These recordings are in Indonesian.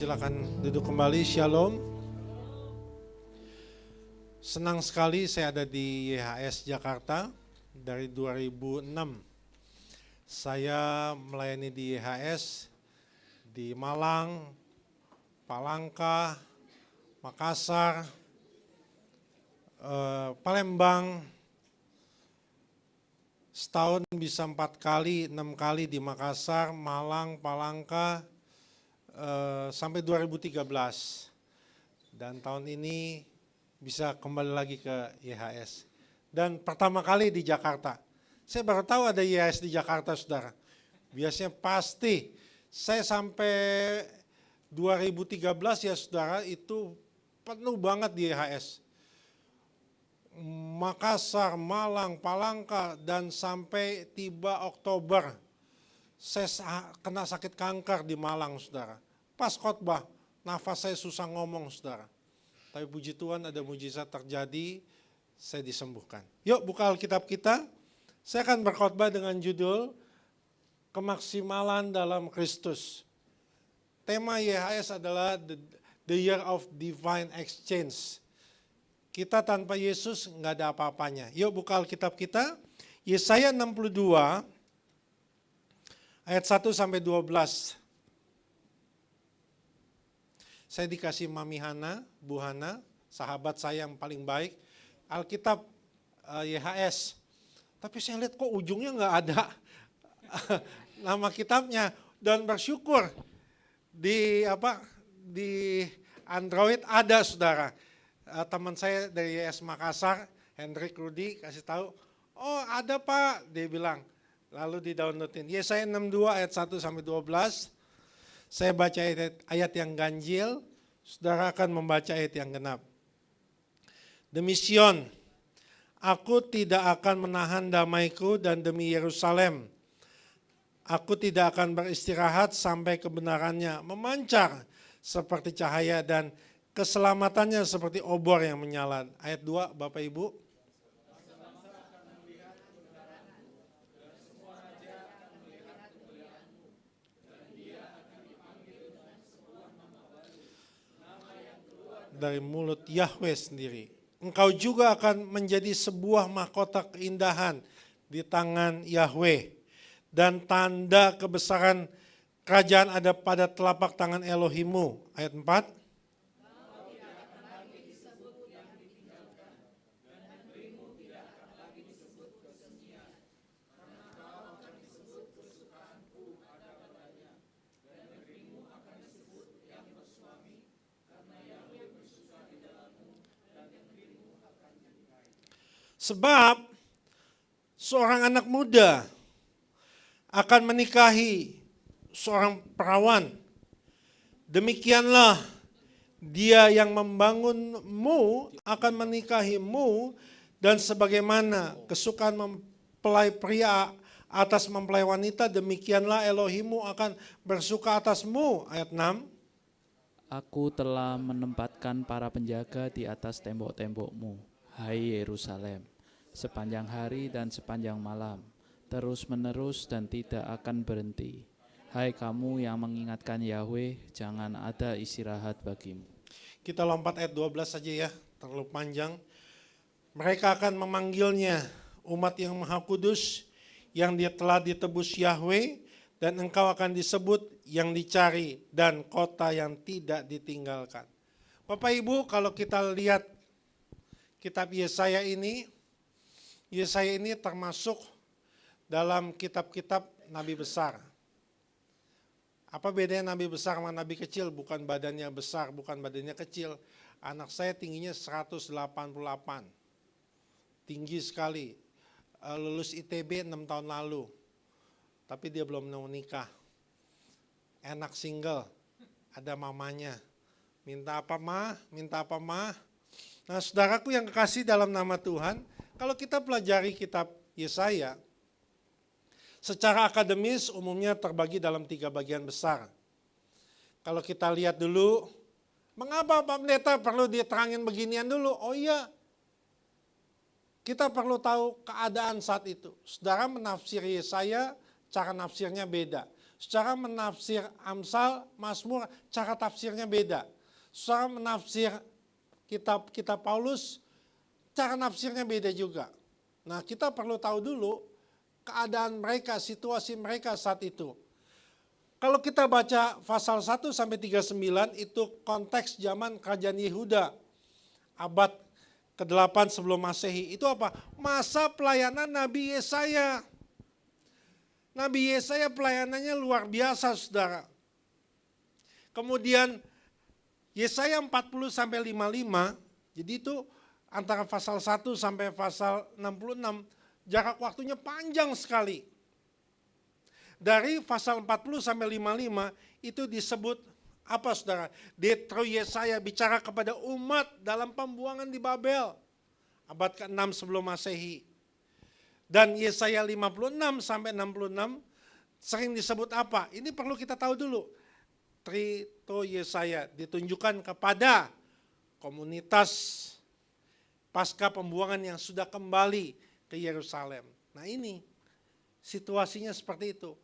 Silakan duduk kembali, Shalom. Senang sekali saya ada di YHS Jakarta dari 2006. Saya melayani di YHS di Malang, Palangka, Makassar, Palembang. Setahun bisa 4 kali, 6 kali di Makassar, Malang, Palangka, sampai 2013. Dan tahun ini bisa kembali lagi ke YHS. Dan pertama kali di Jakarta. Saya baru tahu ada YHS di Jakarta, saudara. Biasanya pasti. Saya sampai 2013 ya saudara, itu penuh banget di YHS. Makassar, Malang, Palangka, dan sampai tiba Oktober. Saya kena sakit kanker di Malang, saudara. Pas khotbah, nafas saya susah ngomong, saudara. Tapi puji Tuhan ada mujizat terjadi, saya disembuhkan. Yuk buka Alkitab kita. Saya akan berkhotbah dengan judul Kemaksimalan dalam Kristus. Tema YHS adalah The Year of Divine Exchange. Kita tanpa Yesus nggak ada apa-apanya. Yuk buka Alkitab kita. Yesaya 62 ayat 1 sampai 12. Saya dikasih Mami Hana, Bu Hana, sahabat saya yang paling baik, Alkitab YHS. Tapi saya lihat kok ujungnya nggak ada nama kitabnya, dan bersyukur di Android ada, saudara. Teman saya dari YHS Makassar, Hendrik Rudi, kasih tahu, oh ada Pak, dia bilang. Lalu di-downloadin. Yesaya 62 ayat 1 sampai 12. Saya baca ayat yang ganjil, saudara akan membaca ayat yang genap. Demi Sion, aku tidak akan menahan damaiku, dan demi Yerusalem, aku tidak akan beristirahat sampai kebenarannya memancar seperti cahaya dan keselamatannya seperti obor yang menyala. Ayat 2, Bapak Ibu. Dari mulut Yahweh sendiri. Engkau juga akan menjadi sebuah mahkota keindahan di tangan Yahweh. Dan tanda kebesaran kerajaan ada pada telapak tangan Elohimu. Ayat 4. Sebab seorang anak muda akan menikahi seorang perawan. Demikianlah dia yang membangunmu akan menikahimu, dan sebagaimana kesukaan mempelai pria atas mempelai wanita, demikianlah Elohimu akan bersuka atasmu. Ayat 6. Aku telah menempatkan para penjaga di atas tembok-tembokmu, hai Yerusalem, sepanjang hari dan sepanjang malam, terus-menerus dan tidak akan berhenti. Hai kamu yang mengingatkan Yahweh, jangan ada istirahat bagimu. Kita lompat ayat 12 saja ya, terlalu panjang. Mereka akan memanggilnya umat yang maha kudus, yang dia telah ditebus Yahweh, dan engkau akan disebut yang dicari dan kota yang tidak ditinggalkan. Bapak Ibu, kalau kita lihat kitab Yesaya ini termasuk dalam kitab-kitab nabi besar. Apa bedanya nabi besar sama nabi kecil? Bukan badannya besar, bukan badannya kecil. Anak saya tingginya 188. Tinggi sekali. Lulus ITB 6 tahun lalu. Tapi dia belum menikah. Enak single. Ada mamanya. Minta apa mah? Minta apa mah? Nah, saudaraku yang kekasih dalam nama Tuhan, kalau kita pelajari kitab Yesaya, secara akademis umumnya terbagi dalam 3 bagian besar. Kalau kita lihat dulu, mengapa Pak Pendeta perlu diterangin beginian dulu? Oh iya, kita perlu tahu keadaan saat itu. Saudara menafsir Yesaya, cara nafsirnya beda. Saudara menafsir Amsal, Mazmur, cara tafsirnya beda. Saudara menafsir kitab Paulus, cara nafsirnya beda juga. Nah, kita perlu tahu dulu keadaan mereka, situasi mereka saat itu. Kalau kita baca pasal 1 sampai 39 itu konteks zaman kerajaan Yehuda. Abad ke-8 sebelum Masehi. Itu apa? Masa pelayanan Nabi Yesaya. Nabi Yesaya pelayanannya luar biasa, saudara. Kemudian Yesaya 40 sampai 55, jadi itu antara pasal 1 sampai pasal 66, jarak waktunya panjang sekali. Dari pasal 40 sampai 55 itu disebut apa, saudara? Detro Yesaya bicara kepada umat dalam pembuangan di Babel. Abad ke-6 sebelum Masehi. Dan Yesaya 56 sampai 66 sering disebut apa? Ini perlu kita tahu dulu. Trito Yesaya ditunjukkan kepada komunitas pasca pembuangan yang sudah kembali ke Yerusalem. Nah ini situasinya seperti itu.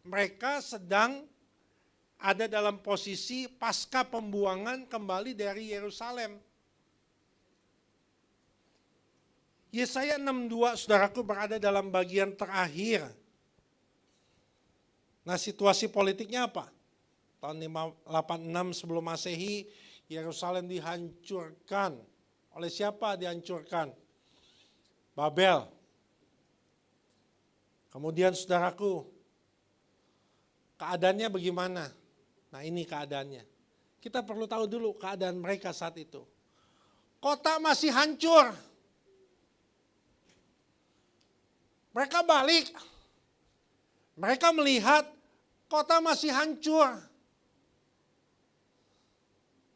Mereka sedang ada dalam posisi pasca pembuangan kembali dari Yerusalem. Yesaya 62, saudaraku, berada dalam bagian terakhir. Nah, situasi politiknya apa? Tahun 586 sebelum Masehi, Yerusalem dihancurkan. Oleh siapa dihancurkan? Babel. Kemudian, saudaraku, keadaannya bagaimana? Nah, ini keadaannya. Kita perlu tahu dulu keadaan mereka saat itu. Kota masih hancur. Mereka balik, mereka melihat kota masih hancur.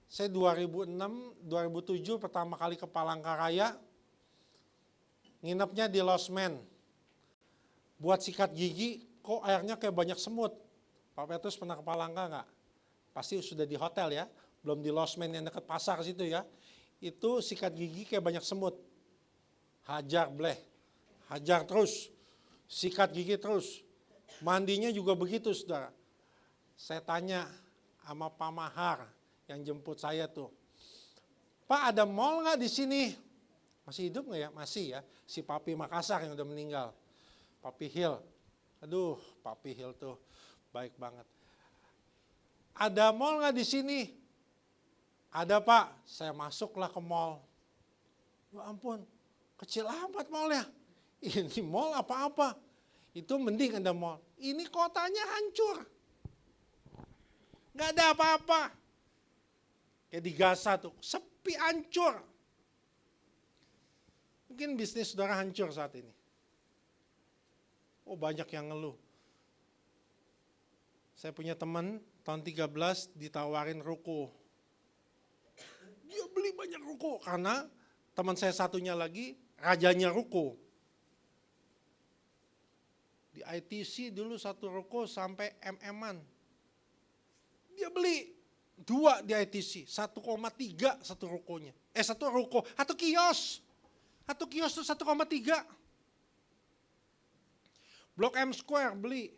Saya 2006, 2007 pertama kali ke Palangkaraya, nginepnya di Losmen. Buat sikat gigi, kok airnya kayak banyak semut. Pak Petrus pernah ke Palangka nggak? Pasti sudah di hotel ya, belum di Losmen yang dekat pasar situ ya. Itu sikat gigi kayak banyak semut. Hajar bleh. Hajar terus, sikat gigi terus. Mandinya juga begitu, saudara. Saya tanya sama Pak Mahar yang jemput saya tuh. Pak, ada mall nggak di sini? Masih hidup nggak ya? Masih ya. Si Papi Makassar yang udah meninggal. Papi Hill. Aduh, Papi Hill tuh baik banget. Ada mall nggak di sini? Ada, Pak. Saya masuklah ke mall. Ya ampun, kecil amat mallnya. Ini mall apa-apa. Itu mending ada mall. Ini kotanya hancur. Nggak ada apa-apa. Kayak di Gaza tuh, sepi, hancur. Mungkin bisnis saudara hancur saat ini. Oh, banyak yang ngeluh. Saya punya teman tahun 13 ditawarin ruko. Dia beli banyak ruko karena teman saya satunya lagi rajanya ruko. Di ITC dulu satu ruko sampai MM-an. Dia beli 2 di ITC, 1,3 satu rukonya. Satu ruko, satu kios. Satu kios itu 1,3. Blok M Square beli.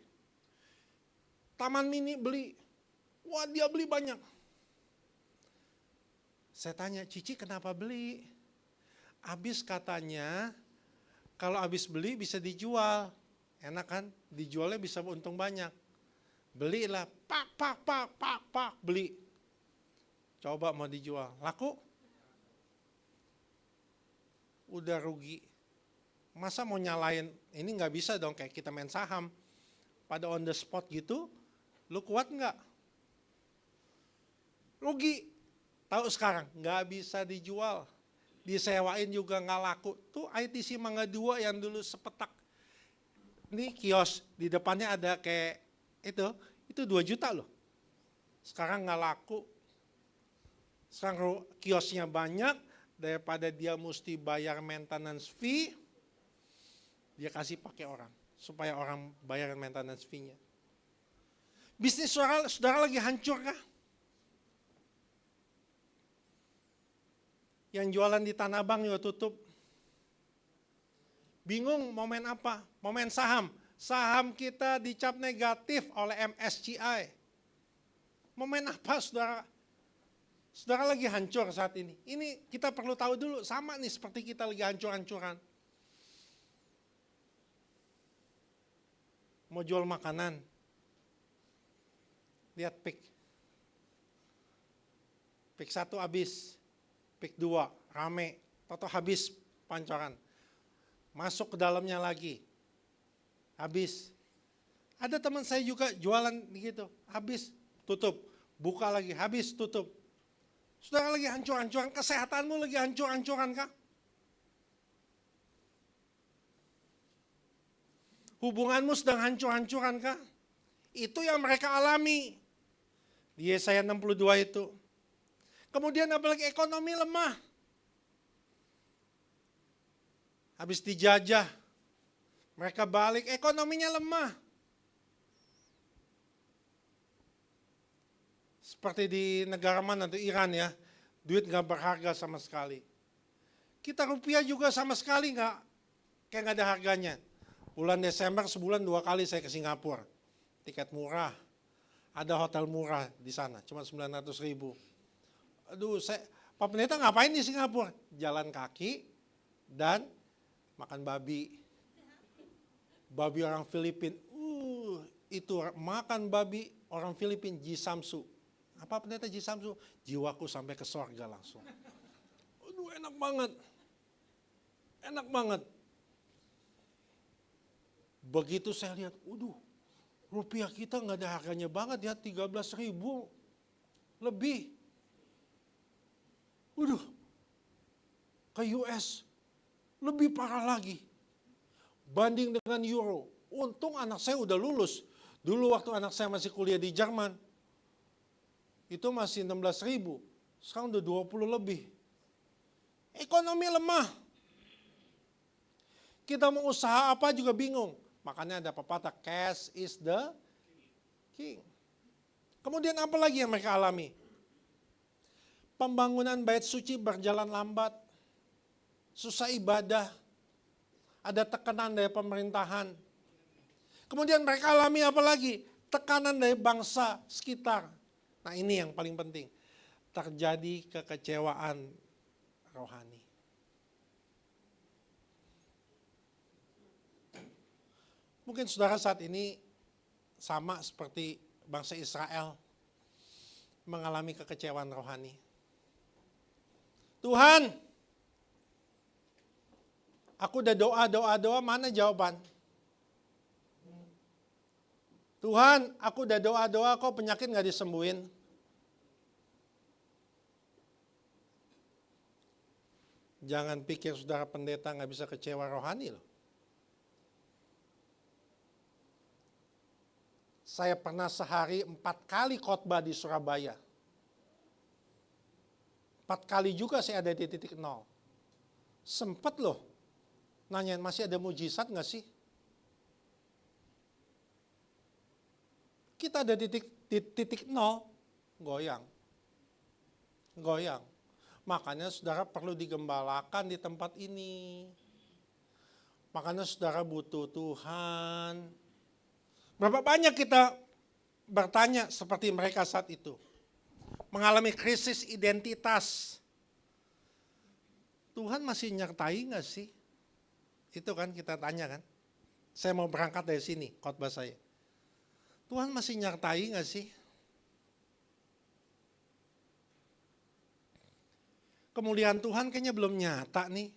Taman Mini beli. Wah, dia beli banyak. Saya tanya, Cici kenapa beli? Habis katanya, kalau habis beli bisa dijual. Enak kan? Dijualnya bisa untung banyak. Belilah, pak, beli. Coba mau dijual, laku? Udah rugi. Masa mau nyalain, ini nggak bisa dong kayak kita main saham. Pada on the spot gitu, lu kuat nggak? Rugi. Tahu sekarang, nggak bisa dijual. Disewain juga nggak laku. Tuh ITC Mangga 2 yang dulu sepetak. Ini kios, di depannya ada kayak itu 2 juta loh. Sekarang nggak laku. Sekarang kiosnya banyak, daripada dia mesti bayar maintenance fee, dia kasih pakai orang, supaya orang bayar maintenance fee-nya. Bisnis saudara lagi hancur kah? Yang jualan di Tanah Abang juga tutup. Bingung mau main apa? Mau main saham. Saham kita dicap negatif oleh MSCI. Mau main apa saudara? Saudara lagi hancur saat ini. Ini kita perlu tahu dulu, sama nih seperti kita lagi hancur-hancuran. Mau jual makanan, lihat pik. Pik 1 habis, pik 2 rame, toto habis pancoran. Masuk ke dalamnya lagi, habis. Ada teman saya juga jualan gitu, habis, tutup. Buka lagi, habis, tutup. Saudara lagi hancur-hancuran, kesehatanmu lagi hancur-hancuran kah? Hubunganmu sedang hancur-hancuran kah? Itu yang mereka alami. Di Yesaya 62 itu. Kemudian apalagi ekonomi lemah. Habis dijajah. Mereka balik, ekonominya lemah. Seperti di negara mana tuh, Iran ya, duit gak berharga sama sekali. Kita rupiah juga sama sekali kayak gak ada harganya. Bulan Desember sebulan 2 kali saya ke Singapura. Tiket murah, ada hotel murah di sana, cuma 900.000. Aduh, Pak Pendeta ngapain di Singapura? Jalan kaki dan makan babi. Babi orang Filipina, itu makan babi orang Filipina, Jisamsu. Apa Pendeta Jisamsu? Jiwaku sampai ke sorga langsung. Aduh, enak banget. Enak banget. Begitu saya lihat, rupiah kita nggak ada harganya banget ya, 13.000 lebih. Ke US lebih parah lagi. Banding dengan euro. Untung anak saya udah lulus. Dulu waktu anak saya masih kuliah di Jerman, itu masih 16.000, sekarang udah 20 lebih. Ekonomi lemah. Kita mau usaha apa juga bingung. Makanya ada pepatah, cash is the king. Kemudian apa lagi yang mereka alami? Pembangunan bait suci berjalan lambat. Susah ibadah. Ada tekanan dari pemerintahan. Kemudian mereka alami apa lagi? Tekanan dari bangsa sekitar. Nah ini yang paling penting, terjadi kekecewaan rohani. Mungkin saudara saat ini sama seperti bangsa Israel mengalami kekecewaan rohani. Tuhan, aku udah doa, mana jawaban? Tuhan, aku udah doa, kok penyakit gak disembuhin? Jangan pikir saudara pendeta gak bisa kecewa rohani loh. Saya pernah sehari 4 kali khotbah di Surabaya. 4 kali juga saya ada di titik nol. Sempet loh nanyain, masih ada mujizat gak sih? Kita ada di titik nol, goyang. Makanya saudara perlu digembalakan di tempat ini. Makanya saudara butuh Tuhan. Berapa banyak kita bertanya seperti mereka saat itu. Mengalami krisis identitas. Tuhan masih nyertai gak sih? Itu kan kita tanya kan. Saya mau berangkat dari sini, khotbah saya. Tuhan masih nyertai gak sih? Kemuliaan Tuhan kayaknya belum nyata nih.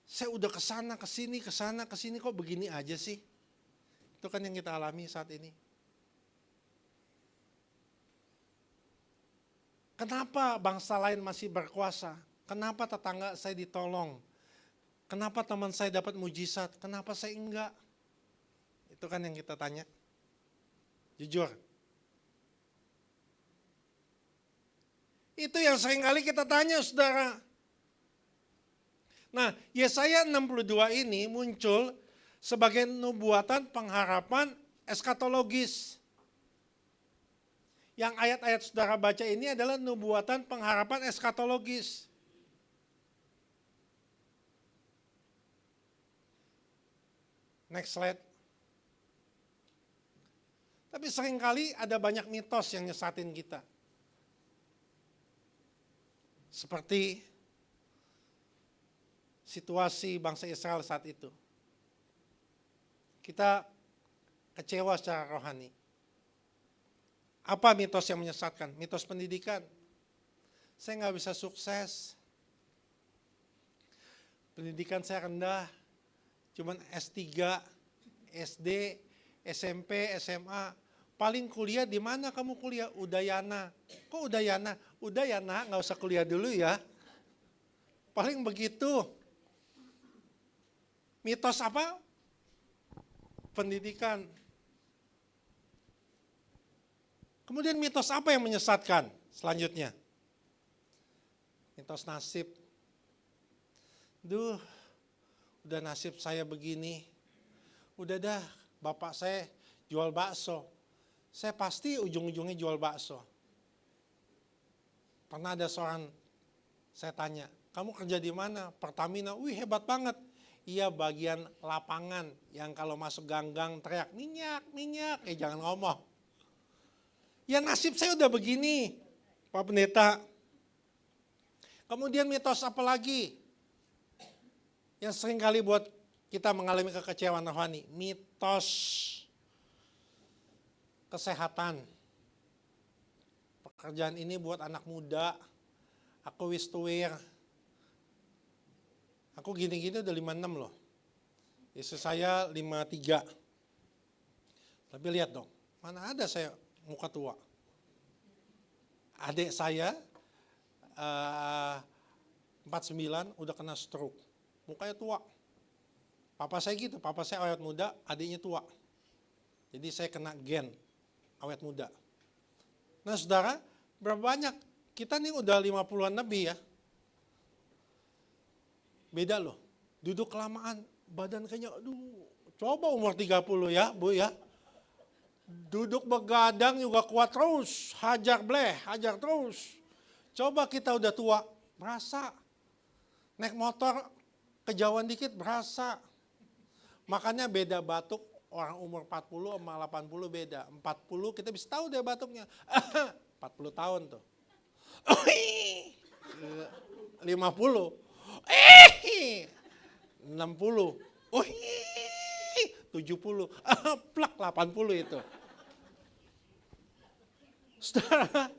Saya udah kesana, kesini, kok begini aja sih? Itu kan yang kita alami saat ini. Kenapa bangsa lain masih berkuasa? Kenapa tetangga saya ditolong? Kenapa teman saya dapat mujizat? Kenapa saya enggak? Itu kan yang kita tanya. Jujur. Itu yang seringkali kita tanya, saudara. Nah, Yesaya 62 ini muncul sebagai nubuatan pengharapan eskatologis. Yang ayat-ayat saudara baca ini adalah nubuatan pengharapan eskatologis. Next slide. Tapi seringkali ada banyak mitos yang nyesatin kita. Seperti situasi bangsa Israel saat itu. Kita kecewa secara rohani. Apa mitos yang menyesatkan? Mitos pendidikan. Saya nggak bisa sukses. Pendidikan saya rendah. Cuman S3, SD, SMP, SMA. Paling kuliah di mana kamu kuliah? Udayana. Kok Udayana? Udayana nggak usah kuliah dulu ya. Paling begitu. Mitos apa? Pendidikan. Kemudian mitos apa yang menyesatkan selanjutnya? Mitos nasib. Duh, udah nasib saya begini. Udah dah, bapak saya jual bakso. Saya pasti ujung-ujungnya jual bakso. Pernah ada seorang, saya tanya, kamu kerja di mana? Pertamina. Wih, hebat banget. Iya, bagian lapangan yang kalau masuk gang-gang teriak, minyak, minyak. Jangan ngomong. Ya nasib saya udah begini, Pak Pendeta. Kemudian mitos apa lagi yang sering kali buat kita mengalami kekecewaan rohani? Mitos kesehatan. Pekerjaan ini buat anak muda, aku wis tuwir. Aku gini-gini udah 56 loh. Istri saya 53. Tapi lihat dong, mana ada saya muka tua. Adik saya 49 udah kena stroke. Mukanya tua. Papa saya gitu, papa saya awet muda, adiknya tua. Jadi saya kena gen awet muda. Nah saudara, berapa banyak? Kita nih udah 50-an lebih ya. Beda loh, duduk kelamaan, badan kayaknya, aduh, coba umur 30 ya Bu ya. Duduk begadang juga kuat terus, hajar bleh, hajar terus. Coba kita udah tua, berasa. Naik motor, kejauhan dikit, berasa. Makanya beda batuk, orang umur 40 sama 80 beda. 40 kita bisa tahu deh batuknya. 40 tahun tuh. 50. 60. 70. Plak 80 itu. Saudara,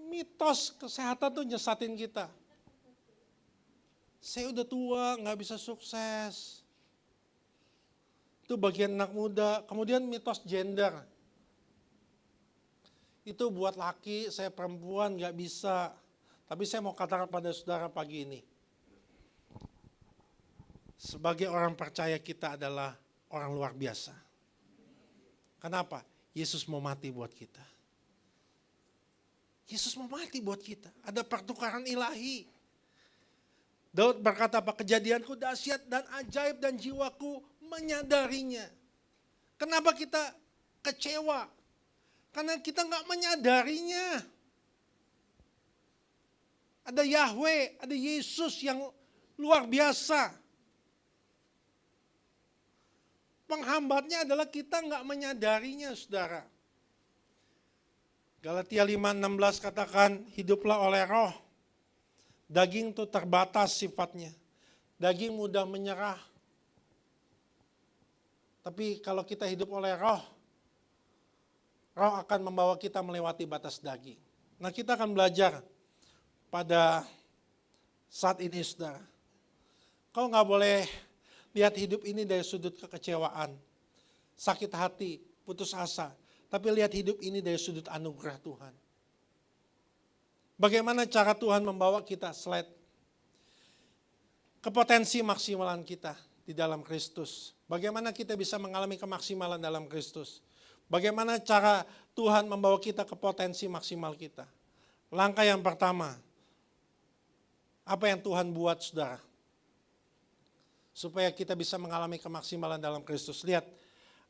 mitos kesehatan tuh nyesatin kita. Saya udah tua, nggak bisa sukses. Itu bagian anak muda. Kemudian mitos gender. Itu buat laki, saya perempuan nggak bisa. Tapi saya mau katakan pada saudara pagi ini. Sebagai orang percaya kita adalah orang luar biasa. Kenapa? Yesus mau mati buat kita. Yesus mau mati buat kita. Ada pertukaran ilahi. Daud berkata apa? Kejadianku dahsyat dan ajaib dan jiwaku menyadarinya. Kenapa kita kecewa? Karena kita nggak menyadarinya. Ada Yahweh, ada Yesus yang luar biasa. Penghambatnya adalah kita nggak menyadarinya, saudara. Galatia 5:16 katakan, hiduplah oleh roh. Daging itu terbatas sifatnya. Daging mudah menyerah. Tapi kalau kita hidup oleh roh, roh akan membawa kita melewati batas daging. Nah kita akan belajar pada saat ini, saudara. Kau nggak boleh lihat hidup ini dari sudut kekecewaan, sakit hati, putus asa. Tapi lihat hidup ini dari sudut anugerah Tuhan. Bagaimana cara Tuhan membawa kita, slide, ke potensi maksimalan kita di dalam Kristus. Bagaimana kita bisa mengalami kemaksimalan dalam Kristus. Bagaimana cara Tuhan membawa kita ke potensi maksimal kita. Langkah yang pertama, apa yang Tuhan buat, saudara? Supaya kita bisa mengalami kemaksimalan dalam Kristus. Lihat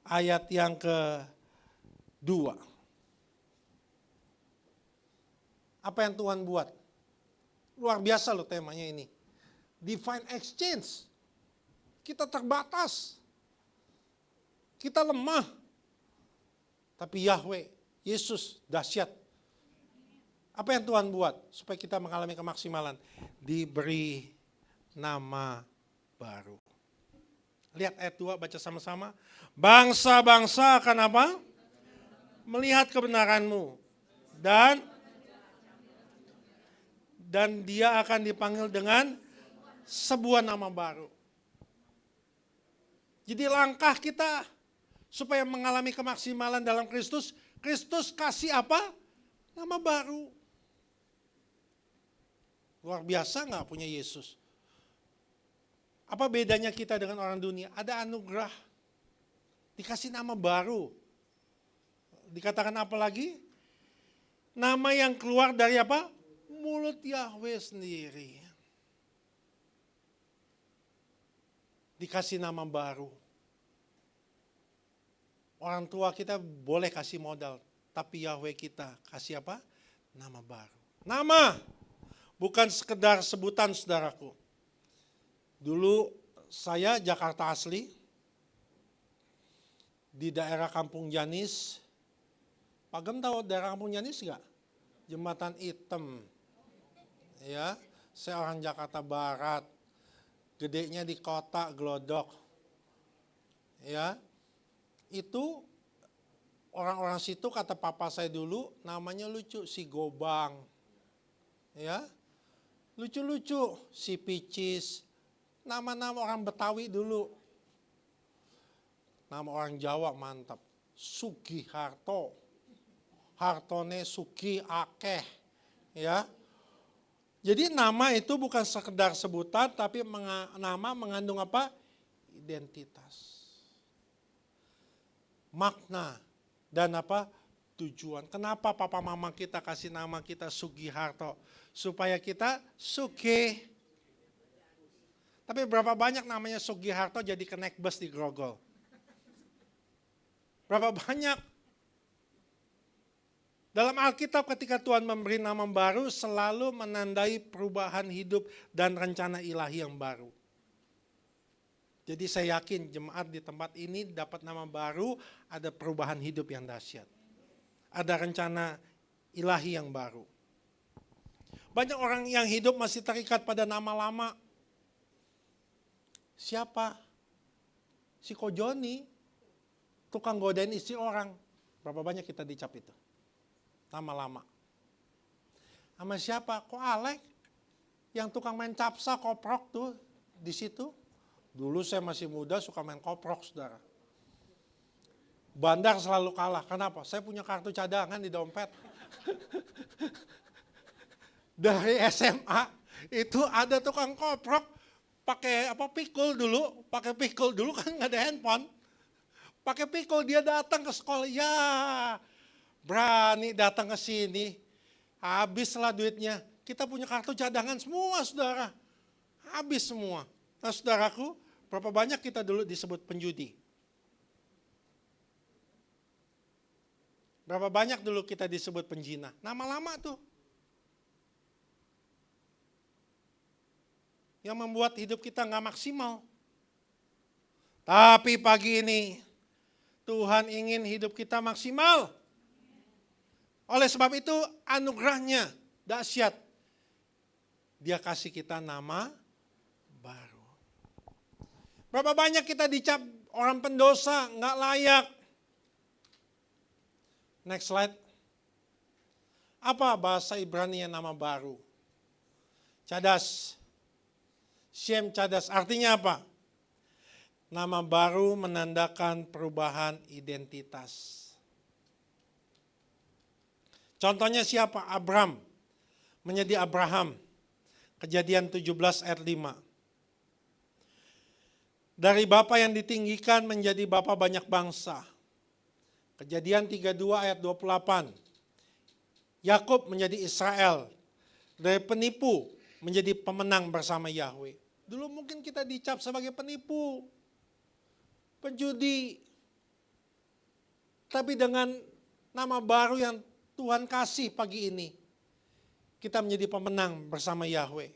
ayat yang kedua. Apa yang Tuhan buat? Luar biasa loh temanya ini. Divine exchange. Kita terbatas. Kita lemah. Tapi Yahweh, Yesus dahsyat. Apa yang Tuhan buat supaya kita mengalami kemaksimalan? Diberi nama baru. Lihat ayat 2, baca sama-sama. Bangsa-bangsa akan apa? Melihat kebenaranmu. Dan dia akan dipanggil dengan sebuah nama baru. Jadi langkah kita supaya mengalami kemaksimalan dalam Kristus, Kristus kasih apa? Nama baru. Luar biasa nggak punya Yesus? Apa bedanya kita dengan orang dunia? Ada anugerah. Dikasih nama baru. Dikatakan apa lagi? Nama yang keluar dari apa? Mulut Yahweh sendiri. Dikasih nama baru. Orang tua kita boleh kasih modal, tapi Yahweh kita kasih apa? Nama baru. Nama, bukan sekedar sebutan saudaraku. Dulu saya Jakarta asli, di daerah Kampung Janis. Pak Gem tahu daerah Kampung Janis enggak? Jembatan Hitam. Ya, saya orang Jakarta Barat. Gedenya di kota Glodok. Ya, itu orang-orang situ kata papa saya dulu namanya lucu, si Gobang. Ya, lucu-lucu, si Picis. Nama-nama orang Betawi dulu. Nama orang Jawa mantap. Sugiharto. Hartone Sugi akeh. Ya. Jadi nama itu bukan sekedar sebutan, tapi nama mengandung apa? Identitas. Makna dan apa? Tujuan. Kenapa papa mama kita kasih nama kita Sugiharto? Supaya kita sugih. Tapi berapa banyak namanya Sugiharto jadi kenek bus di Grogol? Berapa banyak? Dalam Alkitab ketika Tuhan memberi nama baru selalu menandai perubahan hidup dan rencana ilahi yang baru. Jadi saya yakin jemaat di tempat ini dapat nama baru, ada perubahan hidup yang dahsyat. Ada rencana ilahi yang baru. Banyak orang yang hidup masih terikat pada nama lama. Siapa? Si Kojoni, tukang godain istri orang. Berapa banyak kita dicap itu? Nama lama. Sama siapa? Kok Alek? Yang tukang main capsa, koprok tuh di situ. Dulu saya masih muda suka main koprok, saudara. Bandar selalu kalah. Kenapa? Saya punya kartu cadangan di dompet. Dari SMA itu ada tukang koprok pakai apa pikul dulu, kan nggak ada handphone. Pakai pikul dia datang ke sekolah, ya berani datang ke sini, habislah duitnya. Kita punya kartu cadangan semua, saudara, habis semua. Nah, saudaraku, berapa banyak kita dulu disebut penjudi? Berapa banyak dulu kita disebut penjina? Nama lama tuh. Yang membuat hidup kita nggak maksimal. Tapi pagi ini, Tuhan ingin hidup kita maksimal. Oleh sebab itu anugerahnya dahsyat. Dia kasih kita nama baru. Berapa banyak kita dicap orang pendosa, nggak layak. Next slide. Apa bahasa Ibrani yang nama baru? Cadas. Shem cadas. Artinya apa? Nama baru menandakan perubahan identitas. Contohnya siapa? Abram menjadi Abraham. Kejadian 17 ayat 5. Dari bapa yang ditinggikan menjadi bapa banyak bangsa. Kejadian 32 ayat 28. Yakub menjadi Israel. Dari penipu menjadi pemenang bersama Yahweh. Dulu mungkin kita dicap sebagai penipu, penjudi. Tapi dengan nama baru yang Tuhan kasih pagi ini, kita menjadi pemenang bersama Yahweh.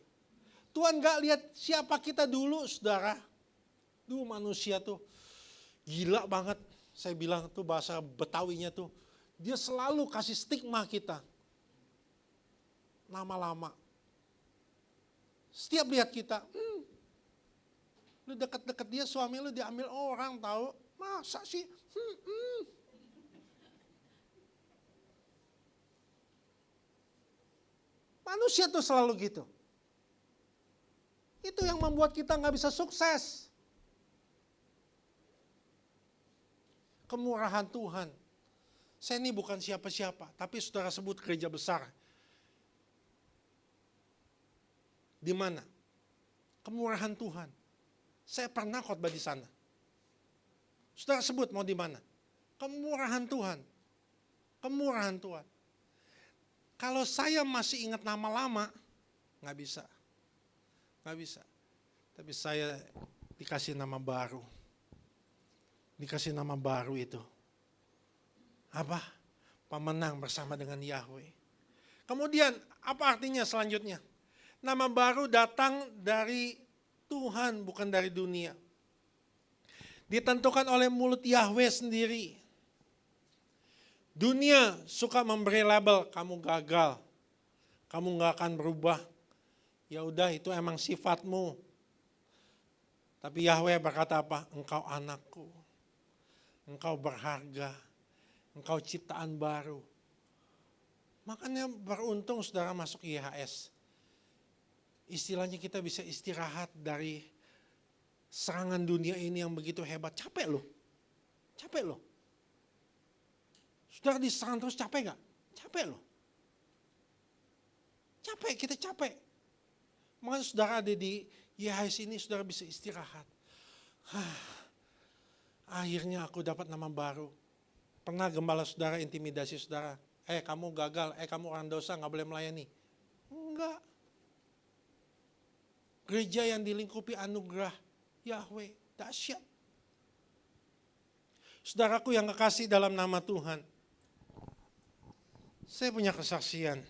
Tuhan gak lihat siapa kita dulu, saudara. Duh, manusia tuh gila banget. Saya bilang tuh bahasa Betawinya tuh, dia selalu kasih stigma kita. Lama-lama. Setiap lihat kita, lu deket-deket dia, suami lu diambil orang tahu. Masa sih? Manusia tuh selalu gitu. Itu yang membuat kita nggak bisa sukses. Kemurahan Tuhan. Saya ini bukan siapa-siapa, tapi saudara sebut gereja besar. Di mana? Kemurahan Tuhan. Saya pernah khotbah di sana. Saudara sebut mau di mana? Kemurahan Tuhan. Kemurahan Tuhan. Kalau saya masih ingat nama lama, nggak bisa. Nggak bisa. Tapi saya dikasih nama baru. Dikasih nama baru itu. Apa? Pemenang bersama dengan Yahweh. Kemudian apa artinya selanjutnya? Nama baru datang dari Tuhan, bukan dari dunia. Ditentukan oleh mulut Yahweh sendiri. Dunia suka memberi label, kamu gagal. Kamu gak akan berubah. Ya udah, itu emang sifatmu. Tapi Yahweh berkata apa? Engkau anakku. Engkau berharga. Engkau ciptaan baru. Makanya beruntung saudara masuk IHS. Istilahnya kita bisa istirahat dari serangan dunia ini yang begitu hebat. Capek loh. Capek loh. Saudara diserang terus capek gak? Capek loh. Capek, kita capek. Makanya saudara ada di IHS ini, saudara bisa istirahat. Akhirnya aku dapat nama baru. Pernah gembala saudara intimidasi saudara. Kamu gagal, kamu orang dosa, gak boleh melayani. Enggak. Gereja yang dilingkupi anugerah Yahweh, dahsyat. Saudaraku yang kekasih dalam nama Tuhan. Saya punya kesaksian.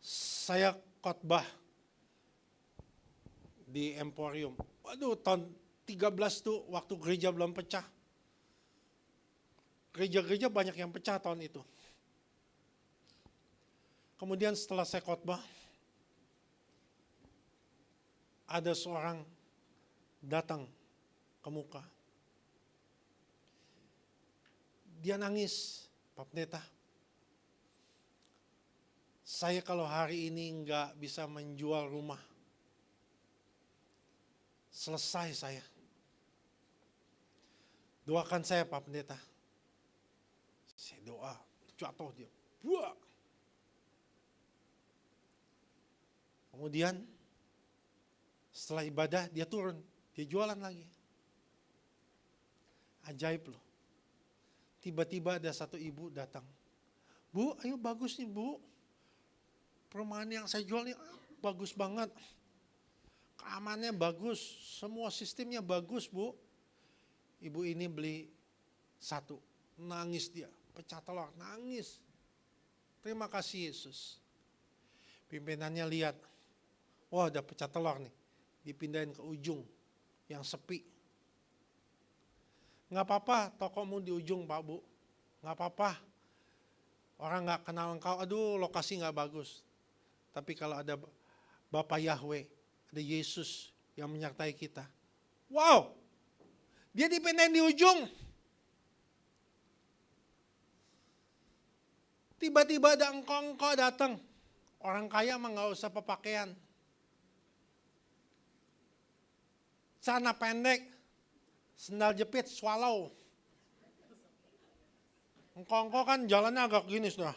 Saya khotbah di Emporium. Waduh, tahun 13 tuh waktu gereja belum pecah. Gereja-gereja banyak yang pecah tahun itu. Kemudian setelah saya khotbah, ada seorang datang ke muka. Dia nangis, Pak Pendeta. Saya kalau hari ini enggak bisa menjual rumah. Selesai saya. Doakan saya Pak Pendeta. Saya doa, jatuh dia. Buah. Kemudian setelah ibadah dia turun, dia jualan lagi. Ajaib loh. Tiba-tiba ada satu ibu datang. Bu, ayo bagus nih bu. Perumahan yang saya jual ini bagus banget. Keamanannya bagus, semua sistemnya bagus bu. Ibu ini beli satu, nangis dia, pecah telur, nangis. Terima kasih Yesus. Pimpinannya lihat, wah udah pecah telur nih, dipindahin ke ujung yang sepi. Nggak apa-apa, tokomu di ujung Pak Bu, nggak apa-apa. Orang nggak kenal engkau, aduh lokasi nggak bagus. Tapi kalau ada Bapak Yahweh, ada Yesus yang menyertai kita. Wow, dia dipindahin di ujung. Tiba-tiba ada engkau datang. Orang kaya mah nggak usah pakaian. Celana pendek, sendal jepit, swallow. Engkau kan jalannya agak gini sudah.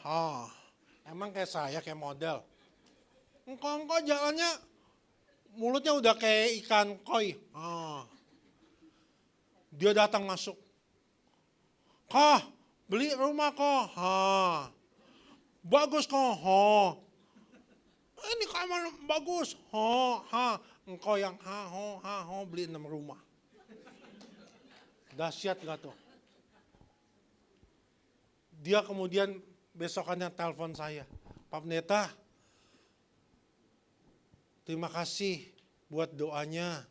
Emang kayak saya, kayak model. Engkau jalannya mulutnya udah kayak ikan koi. Dia datang masuk. Kah, beli rumah kok. Bagus kok. Ini kamar bagus. Engkau yang beli 6 rumah. Dahsyat gak tuh? Dia kemudian besokannya telepon saya. Pak Pendeta, terima kasih buat doanya.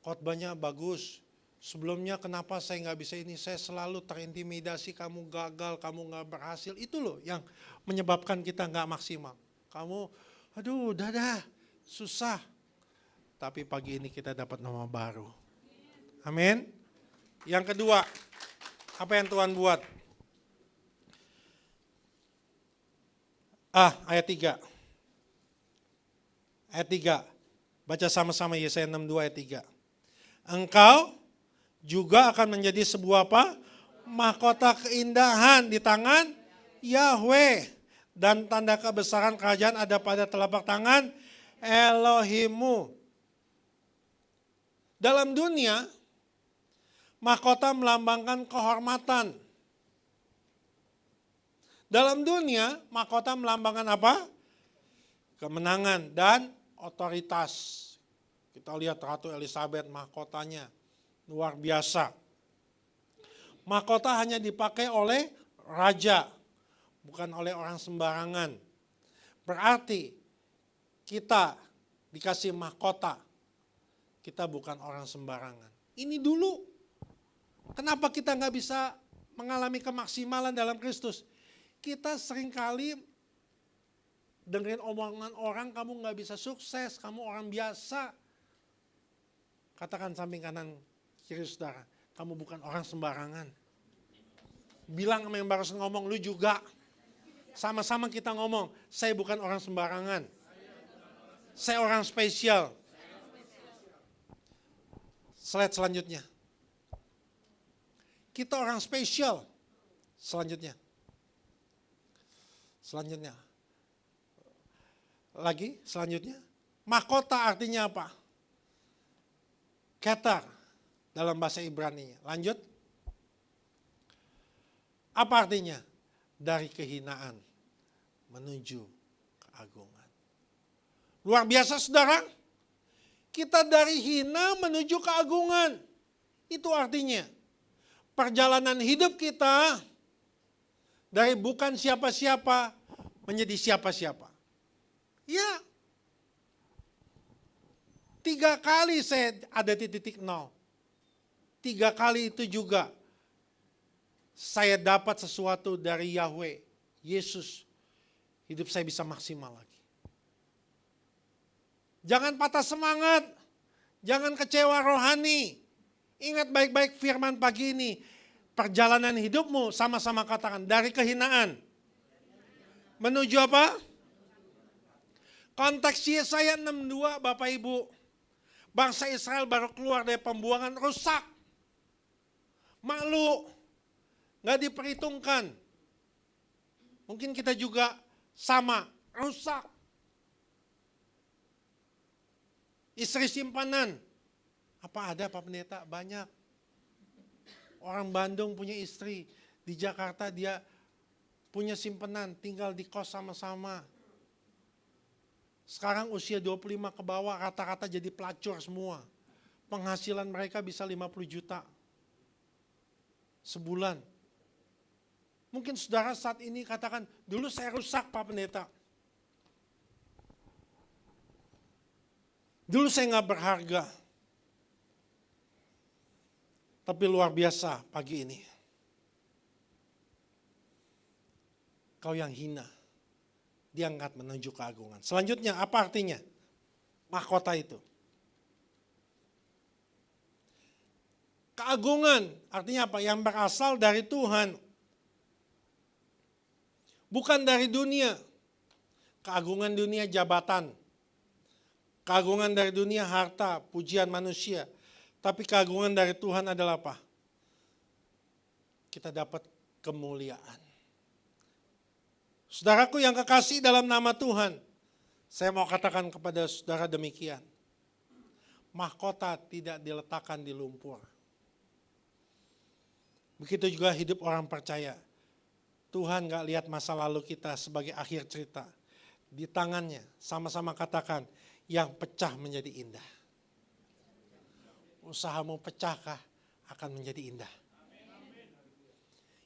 khotbahnya bagus. Sebelumnya kenapa saya nggak bisa ini, saya selalu terintimidasi, kamu gagal, kamu nggak berhasil. Itu loh yang menyebabkan kita nggak maksimal. Kamu, aduh dadah, susah. Tapi pagi ini kita dapat nama baru. Amin. Yang kedua, apa yang Tuhan buat? Ayat 3. Ayat 3. Baca sama-sama Yesaya 62 ayat 3. Engkau juga akan menjadi sebuah apa? Mahkota keindahan di tangan Yahweh. Dan tanda kebesaran kerajaan ada pada telapak tangan Elohimmu. Dalam dunia, mahkota melambangkan kehormatan. Dalam dunia, mahkota melambangkan apa? Kemenangan dan otoritas. Kita lihat Ratu Elizabeth, mahkotanya luar biasa. Mahkota hanya dipakai oleh raja, bukan oleh orang sembarangan. Berarti kita dikasih mahkota, kita bukan orang sembarangan. Ini dulu, kenapa kita nggak bisa mengalami kemaksimalan dalam Kristus? Kita seringkali dengerin omongan orang, kamu nggak bisa sukses, kamu orang biasa. Katakan samping kanan kiri saudara, kamu bukan orang sembarangan. Bilang sama yang barusan ngomong, lu juga. Sama-sama kita ngomong, saya bukan orang sembarangan. Saya orang spesial. Slide selanjutnya. Kita orang spesial. Selanjutnya. Lagi, selanjutnya. Mahkota artinya apa? Keter dalam bahasa Ibrani. Lanjut. Apa artinya? Dari kehinaan menuju keagungan. Luar biasa saudara. Kita dari hina menuju keagungan. Itu artinya. Perjalanan hidup kita dari bukan siapa-siapa menjadi siapa-siapa. Ya. 3 kali saya ada di titik nol. 3 kali itu juga saya dapat sesuatu dari Yahweh, Yesus. Hidup saya bisa maksimal lagi. Jangan patah semangat. Jangan kecewa rohani. Ingat baik-baik firman pagi ini. Perjalanan hidupmu sama-sama katakan dari kehinaan. Menuju apa? Konteks Yesaya 62 Bapak Ibu. Bangsa Israel baru keluar dari pembuangan, rusak. Malu. Gak diperhitungkan. Mungkin kita juga sama, rusak. Istri simpanan. Apa ada Pak Pendeta? Banyak. Orang Bandung punya istri. Di Jakarta dia punya simpenan, tinggal di kos sama-sama. Sekarang usia 25 ke bawah rata-rata jadi pelacur semua. Penghasilan mereka bisa 50 juta. Sebulan. Mungkin saudara saat ini katakan, dulu saya rusak Pak Pendeta. Dulu saya nggak berharga. Tapi luar biasa pagi ini. Kau yang hina, diangkat menuju keagungan. Selanjutnya apa artinya? Mahkota itu. Keagungan artinya apa? Yang berasal dari Tuhan. Bukan dari dunia. Keagungan dunia jabatan. Keagungan dari dunia harta, pujian manusia. Tapi keagungan dari Tuhan adalah apa? Kita dapat kemuliaan. Saudaraku yang kekasih dalam nama Tuhan, saya mau katakan kepada saudara demikian. Mahkota tidak diletakkan di lumpur. Begitu juga hidup orang percaya. Tuhan gak lihat masa lalu kita sebagai akhir cerita. Di tangannya, sama-sama katakan, yang pecah menjadi indah. Usahamu pecahkah akan menjadi indah.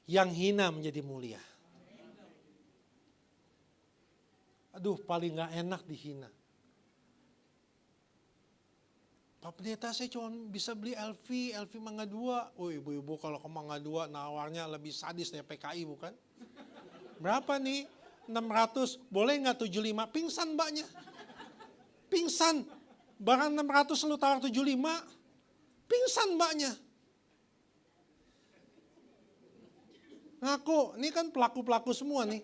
Yang hina menjadi mulia. Aduh paling gak enak dihina. Pak Pendeta saya cuma bisa beli LV Mangga 2. Oh ibu-ibu kalau ke Mangga 2 nawarnya lebih sadis dari PKI bukan? Berapa nih? 600, boleh nggak 75? Pingsan mbaknya. Pingsan. Barang 600 lu tawar 75. Pingsan mbaknya. Ngaku, ini kan pelaku-pelaku semua nih.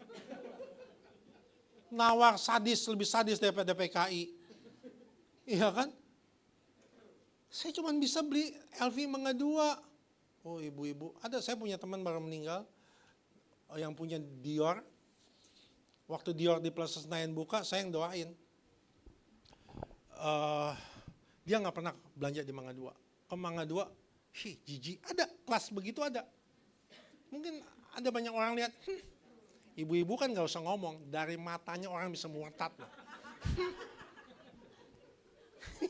Nawar sadis, lebih sadis daripada PKI. Iya kan? Saya cuma bisa beli LV Mangga 2. Oh ibu-ibu, saya punya teman baru meninggal. Yang punya Dior. Waktu Dior di Plaza Senayan buka, saya yang doain. Dia nggak pernah belanja di Mangga 2. Ke Mangga 2, jijik. Ada, kelas begitu ada. Mungkin ada banyak orang lihat, ibu-ibu kan nggak usah ngomong, dari matanya orang bisa murtad loh.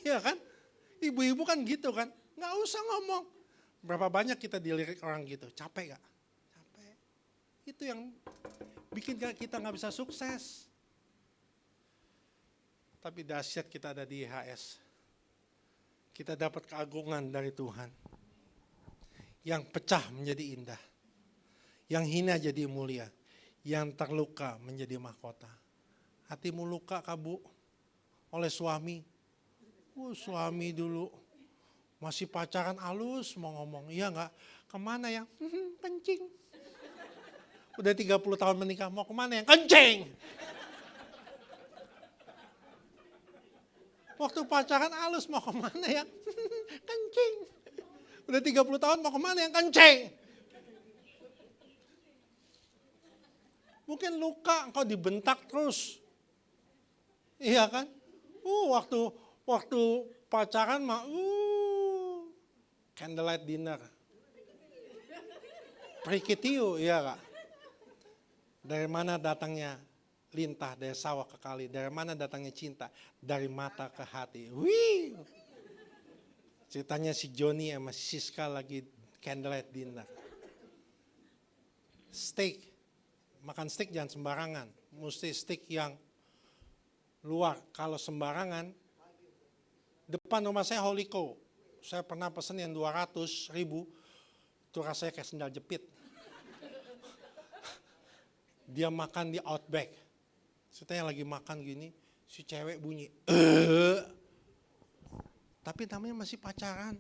Iya kan? Ibu-ibu kan gitu kan, nggak usah ngomong. Berapa banyak kita dilirik orang gitu, capek gak? Capek. Itu yang bikin kita nggak bisa sukses. Tapi dahsyat kita ada di IHS. Kita dapat keagungan dari Tuhan. Yang pecah menjadi indah. Yang hina jadi mulia. Yang terluka menjadi mahkota. Hatimu luka kabu oleh suami. Suami dulu masih pacaran halus mau ngomong. Iya enggak? Kemana yang? Kencing. Udah 30 tahun menikah mau kemana yang? Kencing. Waktu pacaran halus mau kemana yang? Kencing. Udah 30 tahun mau kemana yang? Kencing. Mungkin luka engkau dibentak terus. Iya kan? Waktu pacaran mah candlelight dinner. Prikitiu, iya Kak. Dari mana datangnya lintah dari sawah ke kali, dari mana datangnya cinta? Dari mata ke hati. Wih. Ceritanya si Joni sama si Siska lagi candlelight dinner. Steak. Makan steak jangan sembarangan. Mesti steak yang luar. Kalau sembarangan, depan rumah saya Holiko. Saya pernah pesen yang 200.000, itu rasanya kayak sendal jepit. Dia makan di Outback. Saya lagi makan gini, si cewek bunyi. Tapi namanya masih pacaran.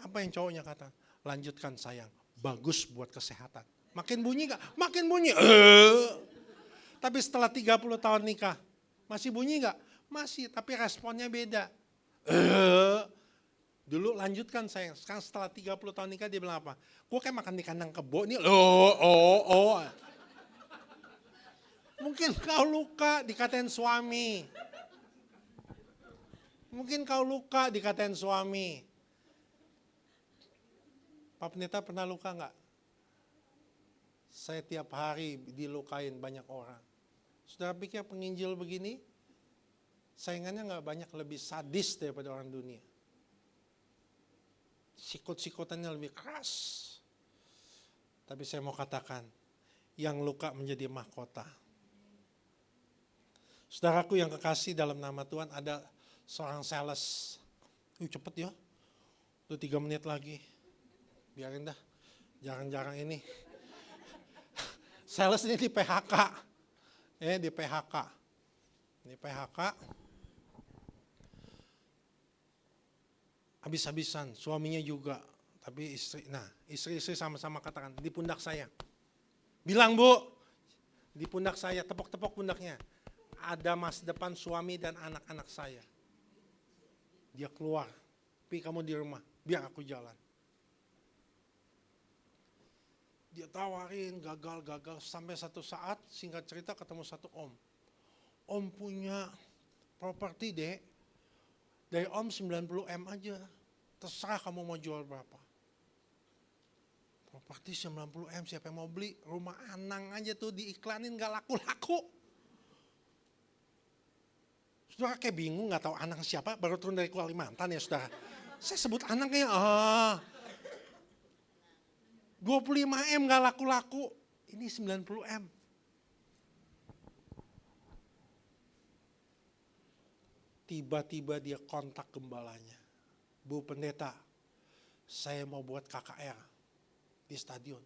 Apa yang cowoknya kata? Lanjutkan sayang, bagus buat kesehatan. Makin bunyi gak? Makin bunyi. Tapi setelah 30 tahun nikah, masih bunyi gak? Masih, tapi responnya beda. Dulu lanjutkan sayang, sekarang setelah 30 tahun nikah dia bilang apa? Gue kayak makan di kandang kebo nih, Mungkin kau luka dikatain suami. Mungkin kau luka dikatain suami. Pak Pendeta pernah luka gak? Saya tiap hari dilukain banyak orang. Saudara pikir penginjil begini, saingannya gak banyak lebih sadis daripada orang dunia. Sikut-sikutannya lebih keras. Tapi saya mau katakan, yang luka menjadi mahkota. Saudaraku yang kekasih dalam nama Tuhan, ada seorang sales. Cepet ya, udah 3 menit lagi. Biarin dah, jarang-jarang ini. Sales ini di PHK. Di PHK. Di PHK. Habis-habisan, suaminya juga. Tapi istri sama-sama katakan, di pundak saya. Bilang Bu, di pundak saya, tepok-tepok pundaknya. Ada masa depan suami dan anak-anak saya. Dia keluar, Pi kamu di rumah, biar aku jalan. Dia tawarin, gagal, sampai satu saat, singkat cerita ketemu satu om. Om punya properti dek, dari om 90M aja, terserah kamu mau jual berapa. Properti 90M, siapa yang mau beli? Rumah Anang aja tuh diiklanin gak laku-laku. Saudara kayak bingung gak tahu Anang siapa, baru turun dari Kalimantan ya saudara. Saya sebut Anang kayak 25M gak laku-laku, ini 90M. Tiba-tiba dia kontak gembalanya. Bu pendeta, saya mau buat KKR di stadion.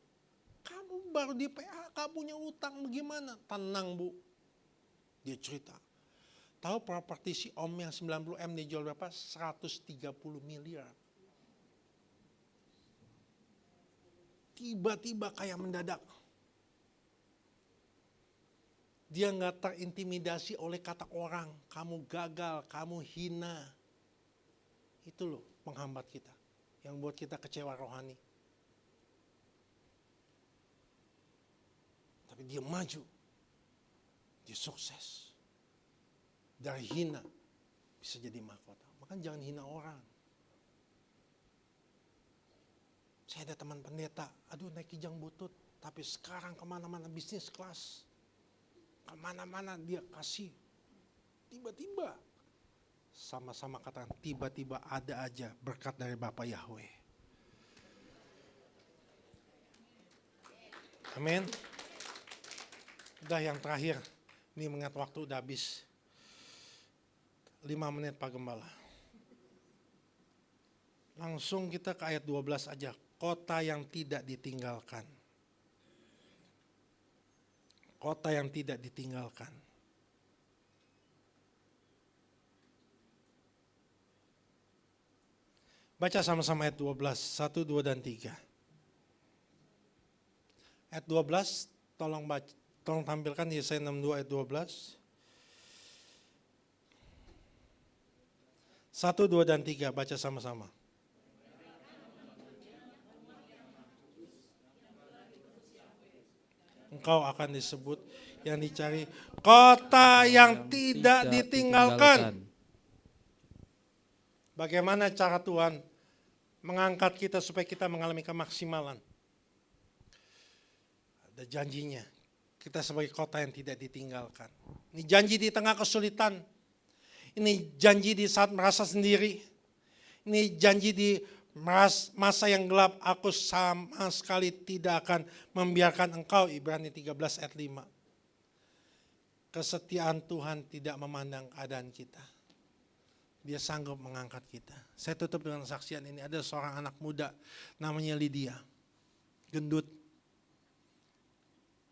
Kamu baru di PHK punya utang bagaimana? Tenang Bu. Dia cerita. Tahu properti si Om yang 90 M dijual berapa? 130 miliar. Tiba-tiba kayak mendadak. Dia nggak terintimidasi oleh kata orang. Kamu gagal, kamu hina. Itu loh penghambat kita. Yang buat kita kecewa rohani. Tapi dia maju. Dia sukses. Dari hina bisa jadi mahkota. Makanya jangan hina orang. Saya ada teman pendeta, aduh naik kijang butut. Tapi sekarang kemana-mana bisnis kelas. Kemana-mana dia kasih. Tiba-tiba. Sama-sama katakan, tiba-tiba ada aja berkat dari Bapak Yahweh. Amin. Udah yang terakhir. Ini mengingat waktu udah habis. 5 menit Pak Gembala. Langsung kita ke ayat 12 aja. Kota yang tidak ditinggalkan. Kota yang tidak ditinggalkan. Baca sama-sama ayat 12, 1, 2, dan 3. Ayat 12, tolong tampilkan Yesaya 62 ayat 12. 1, 2, dan 3, baca sama-sama. Engkau akan disebut yang dicari kota yang tidak ditinggalkan. Bagaimana cara Tuhan mengangkat kita supaya kita mengalami kemaksimalan? Ada janjinya. Kita sebagai kota yang tidak ditinggalkan. Ini janji di tengah kesulitan. Ini janji di saat merasa sendiri. Ini janji di masa yang gelap. Aku sama sekali tidak akan membiarkan engkau. Ibrani 13 ayat 5. Kesetiaan Tuhan tidak memandang keadaan kita. Dia sanggup mengangkat kita. Saya tutup dengan saksian ini. Ada seorang anak muda namanya Lydia. Gendut.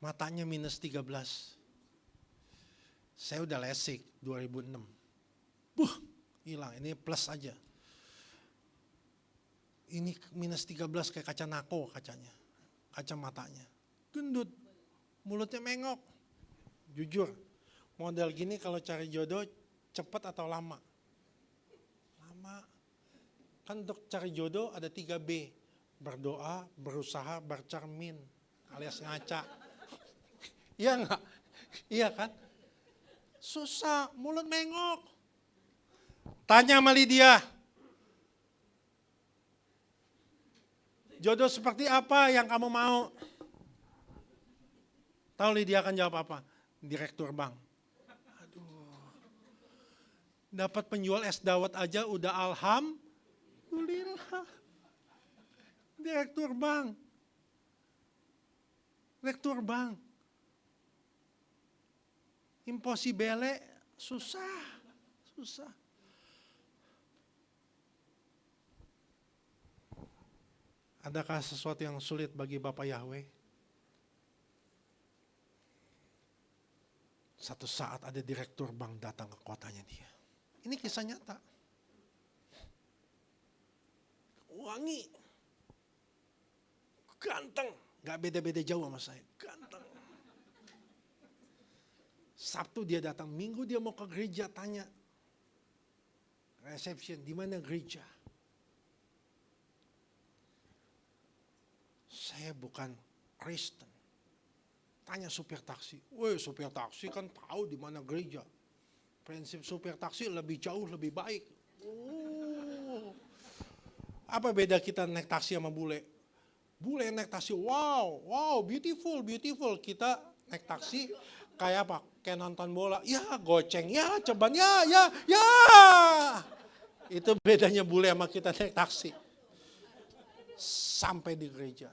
Matanya minus 13. Saya udah lesik 2006. Hilang, ini plus aja. Ini minus 13 kayak kaca nako kacanya. Kaca matanya. Gendut. Mulutnya mengok. Jujur. Model gini kalau cari jodoh cepat atau lama? Lama. Kan untuk cari jodoh ada 3B. Berdoa, berusaha, bercermin. Alias ngaca. Iya enggak? Iya kan? Susah, mulut mengok. Tanya sama Lydia. Jodoh seperti apa yang kamu mau? Tahu Lydia akan jawab apa? Direktur bank. Aduh. Dapat penjual es dawet aja udah alhamdulillah. Direktur bank. Direktur bank. Impossible, susah. Susah. Adakah sesuatu yang sulit bagi Bapak Yahweh? Satu saat ada direktur bank datang ke kotanya dia. Ini kisah nyata. Wangi. Ganteng. Gak beda-beda jauh sama saya. Ganteng. Sabtu dia datang, Minggu dia mau ke gereja tanya. Reception, di mana gereja? Saya bukan Kristen. Tanya supir taksi. Woi, supir taksi kan tahu di mana gereja. Prinsip supir taksi lebih jauh, lebih baik. Oh. Apa beda kita naik taksi sama bule? Bule naik taksi, wow, beautiful. Kita naik taksi kayak apa? Kayak nonton bola. Ya, goceng, ya, ceban, ya. Itu bedanya bule sama kita naik taksi. Sampai di gereja.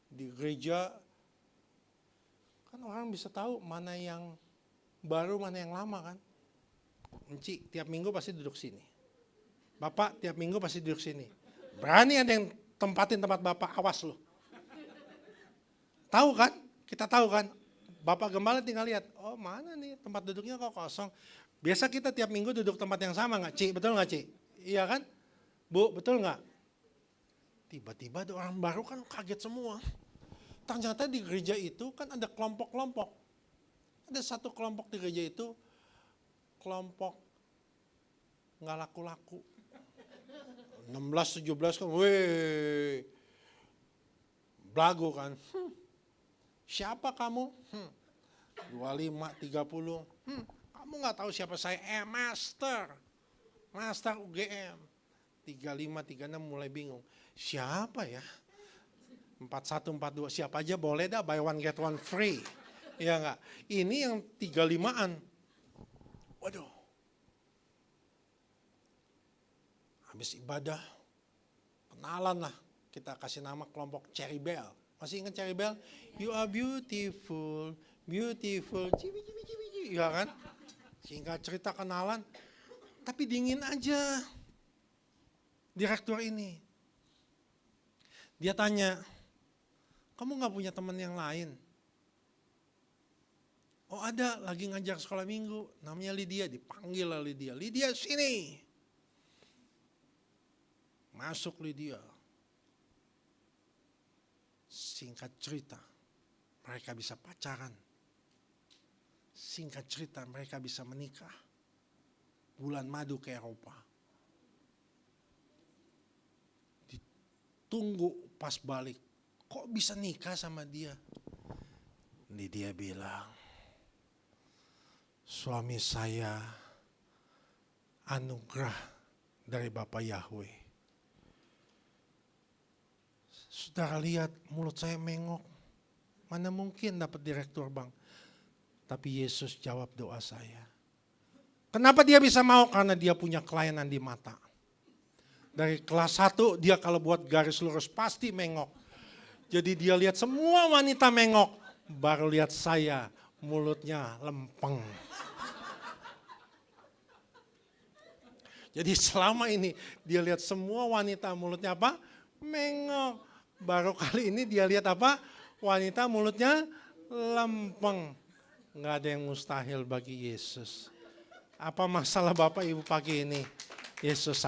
Di gereja kan orang bisa tahu mana yang baru, mana yang lama kan. Enci tiap minggu pasti duduk sini. Bapak tiap minggu pasti duduk sini. Berani ada yang tempatin tempat Bapak, awas loh. Tahu kan? Kita tahu kan? Bapak Gembala tinggal lihat, oh mana nih tempat duduknya kok kosong. Biasa kita tiap minggu duduk tempat yang sama nggak, Ci? Betul nggak, Ci? Iya kan? Bu, betul nggak? Tiba-tiba ada orang baru kan kaget semua. Ternyata di gereja itu kan ada kelompok-kelompok. Ada satu kelompok di gereja itu, kelompok nggak laku-laku. 16, 17 kan, weh, belagu kan. Siapa kamu? 25, 30. Kamu nggak tahu siapa saya? Master UGM. 35, 36 mulai bingung. Siapa ya? 41, 42, siapa aja boleh dah, buy one get one free. Iya nggak? Ini yang 35-an. Waduh. Habis ibadah, kenalan lah. Kita kasih nama kelompok Cherry Bell. Masih ingat Cherry Bell? You are beautiful, beautiful. Cibi, cibi, cibi, cibi. Ya kan? Singkat cerita kenalan. Tapi dingin aja. Direktur ini. Dia tanya, kamu gak punya teman yang lain? Oh ada, lagi ngajar sekolah minggu. Namanya Lydia, dipanggil lah Lydia. Lydia sini. Masuk Lydia. Singkat cerita, mereka bisa pacaran. Singkat cerita, mereka bisa menikah. Bulan madu ke Eropa. Ditunggu pas balik. Kok bisa nikah sama dia? Dia bilang, suami saya anugerah dari Bapak Yahweh. Saudara lihat mulut saya mengok. Mana mungkin dapat direktur bank. Tapi Yesus jawab doa saya. Kenapa dia bisa mau? Karena dia punya kelainan di mata. Dari kelas 1 dia kalau buat garis lurus pasti mengok. Jadi dia lihat semua wanita mengok. Baru lihat saya mulutnya lempeng. Jadi selama ini dia lihat semua wanita mulutnya apa? Mengok. Baru kali ini dia lihat apa? Wanita mulutnya lempeng. Nggak ada yang mustahil bagi Yesus. Apa masalah Bapak Ibu pagi ini? Yesus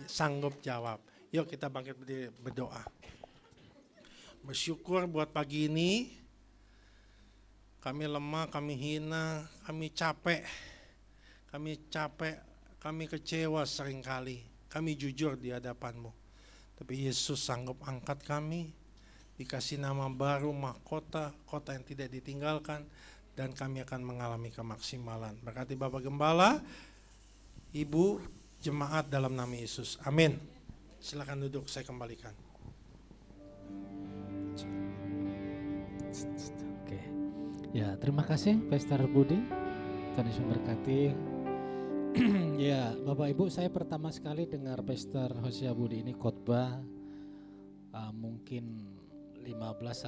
sanggup jawab. Yuk kita bangkit berdiri berdoa. Bersyukur buat pagi ini. Kami lemah, kami hina, kami capek. Kami kecewa seringkali. Kami jujur di hadapan-Mu. Tapi Yesus sanggup angkat kami, dikasih nama baru, mahkota, kota yang tidak ditinggalkan, dan kami akan mengalami kemaksimalan. Berkati Bapak Gembala, Ibu, jemaat dalam nama Yesus. Amin. Silakan duduk, saya kembalikan. Oke. Ya, terima kasih Pastor Budi. Tuhan Yesus memberkati. Ya, Bapak Ibu, saya pertama sekali dengar Pastor Hosea Budi ini khotbah mungkin 15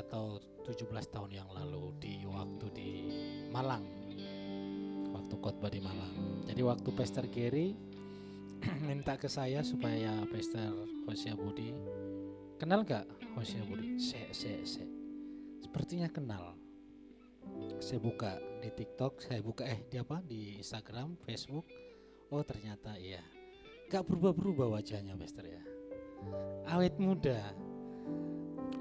atau 17 tahun yang lalu di Malang. Waktu khotbah di Malang. Jadi waktu Pastor Gary minta ke saya supaya Pastor Hosea Budi, kenal gak Hosea Budi? Sepertinya kenal. Saya buka di TikTok, di Instagram, Facebook. Oh ternyata iya, gak berubah-berubah wajahnya Pastor ya. Awet muda,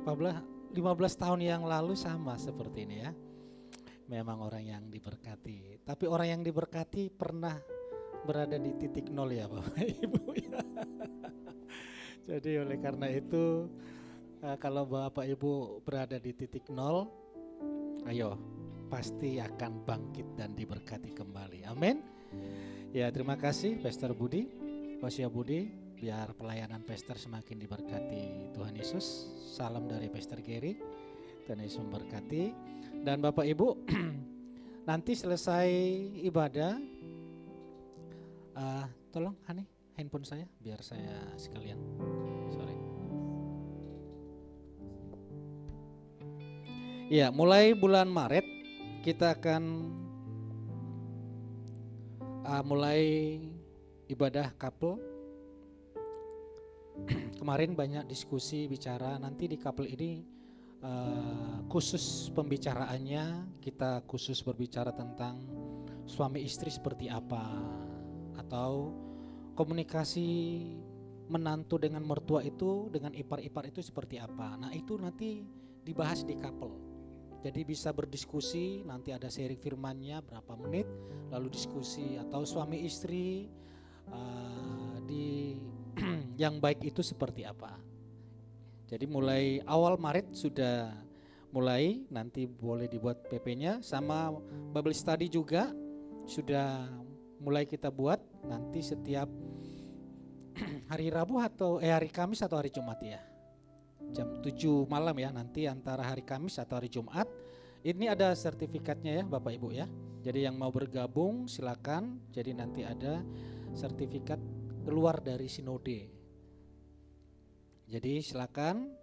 15 tahun yang lalu sama seperti ini ya. Memang orang yang diberkati. Tapi orang yang diberkati pernah berada di titik nol ya Bapak Ibu ya. Jadi oleh karena itu kalau Bapak Ibu berada di titik nol, ayo pasti akan bangkit dan diberkati kembali. Amin. Ya, terima kasih Pastor Budi, Hosea Budi, biar pelayanan Pastor semakin diberkati Tuhan Yesus. Salam dari Pastor Gary, Tuhan Yesus memberkati. Dan Bapak Ibu, nanti selesai ibadah, tolong Hani, handphone saya, biar saya sekalian, sorry. Ya, mulai bulan Maret kita akan mulai ibadah couple kemarin banyak diskusi bicara, nanti di couple ini khusus pembicaraannya kita khusus berbicara tentang suami istri seperti apa, atau komunikasi menantu dengan mertua itu, dengan ipar-ipar itu seperti apa. Nah itu nanti dibahas di couple. Jadi bisa berdiskusi, nanti ada sharing firmannya berapa menit, lalu diskusi, atau suami istri di yang baik itu seperti apa. Jadi mulai awal Maret sudah mulai, nanti boleh dibuat PP-nya, sama Bible study juga sudah mulai kita buat nanti setiap hari Rabu atau hari Kamis atau hari Jumat ya. Jam 7 malam ya, nanti antara hari Kamis atau hari Jumat. Ini ada sertifikatnya ya Bapak Ibu ya. Jadi yang mau bergabung silakan. Jadi nanti ada sertifikat keluar dari sinode. Jadi silakan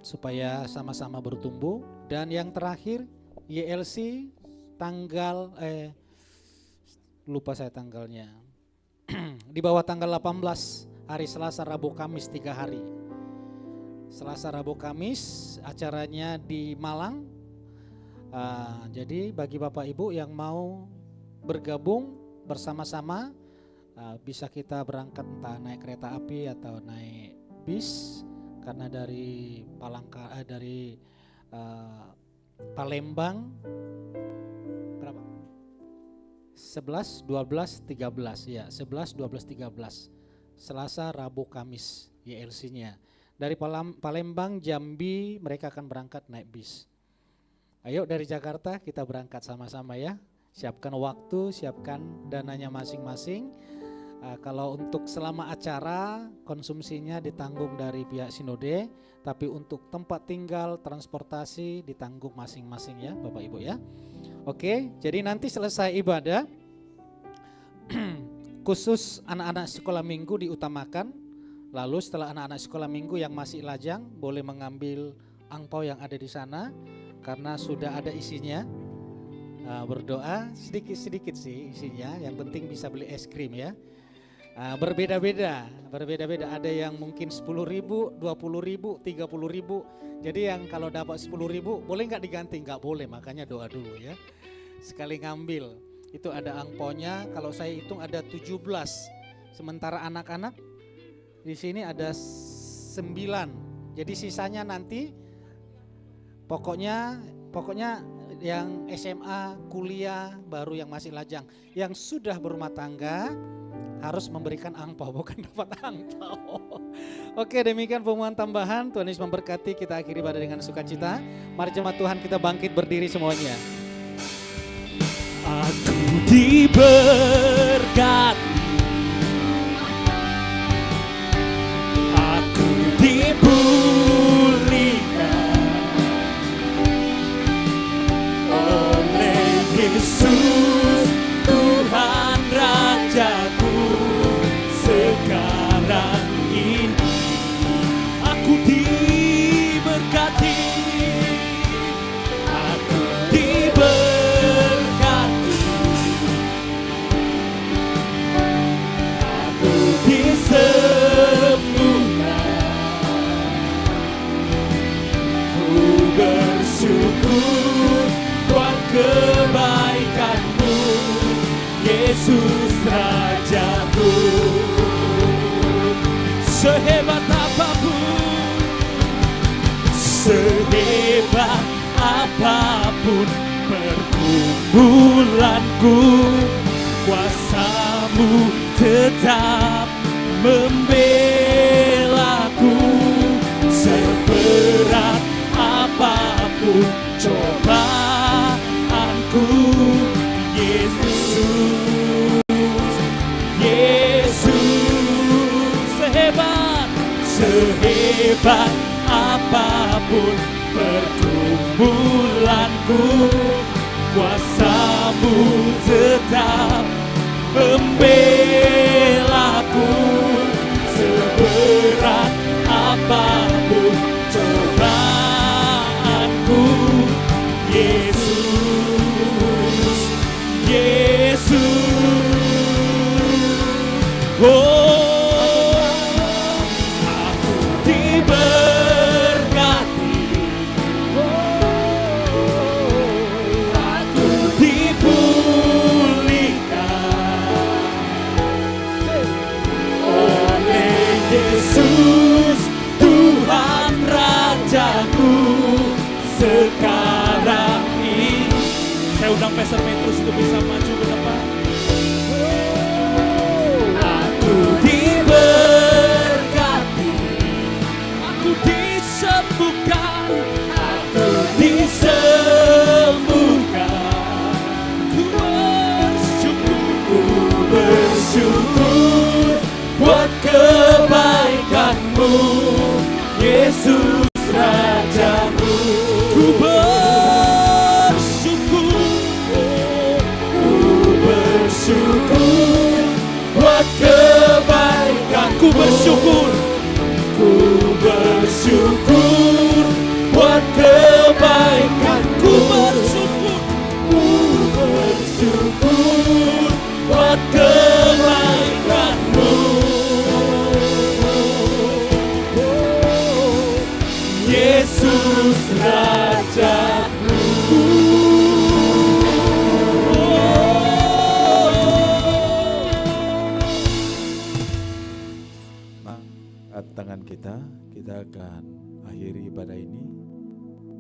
supaya sama-sama bertumbuh. Dan yang terakhir YLC tanggal lupa saya tanggalnya. Di bawah tanggal 18 hari Selasa, Rabu, Kamis 3 hari. Selasa, Rabu, Kamis acaranya di Malang. Jadi bagi Bapak Ibu yang mau bergabung bersama-sama, bisa kita berangkat entah naik kereta api atau naik bis, karena dari Palembang berapa? 11, 12, 13 ya, 11, 12, 13 Selasa, Rabu, Kamis YLC-nya. Dari Palembang, Jambi mereka akan berangkat naik bis. Ayo dari Jakarta kita berangkat sama-sama ya. Siapkan waktu, siapkan dananya masing-masing. Kalau untuk selama acara konsumsinya ditanggung dari pihak sinode, tapi untuk tempat tinggal, transportasi ditanggung masing-masing ya Bapak Ibu ya. Oke, jadi nanti selesai ibadah khusus anak-anak sekolah minggu diutamakan. Lalu setelah anak-anak sekolah minggu yang masih lajang boleh mengambil angpau yang ada di sana karena sudah ada isinya. Berdoa sedikit-sedikit sih isinya, yang penting bisa beli es krim ya. Berbeda-beda, ada yang mungkin 10.000, 20.000, 30.000. Jadi yang kalau dapat 10.000 boleh nggak diganti? Nggak boleh, makanya doa dulu ya. Sekali ngambil, itu ada angpaunya, kalau saya hitung ada 17. Sementara anak-anak di sini ada 9. Jadi sisanya nanti pokoknya yang SMA, kuliah, baru yang masih lajang. Yang sudah berumah tangga harus memberikan angpau, bukan dapat angpau. Oke, demikian pengumuman tambahan. Tuhan Yesus memberkati. Kita akhiri ibadah dengan sukacita. Mari jemaat Tuhan kita bangkit berdiri semuanya. Aku diberkati, aku dipulihkan oleh Yesus Tuhan Rajaku. Sekarang ini aku diberkati, aku diberkati, aku disembuhkan. Ku bersyukur buat kebaikan-Mu, Yesus Rajaku. Sehebat apapun, sehebat apapun pergumulanku, kuasa-Mu tetap membelaku. Seberat apapun cobaanku, Yesus, sehebat apapun pergumulanku, kuasa-Mu tetap membelaku. Seberat apapun cobaanku, Yesus, Yesus. Oh, sekarang ini. Saya undang Pastor Petrus untuk bisa maju ke depan. Aku diberkati, aku disembuhkan, aku disembuhkan. Ku bersyukur buat kebaikanmu, Yesus Rajamu. Ku bersyukur buat kebaikan. Ku bersyukur buat kebaikan. Ku bersyukur buat kebaikanmu, Yesus Rajaku. Angkat tangan kita akan akhiri ibadah ini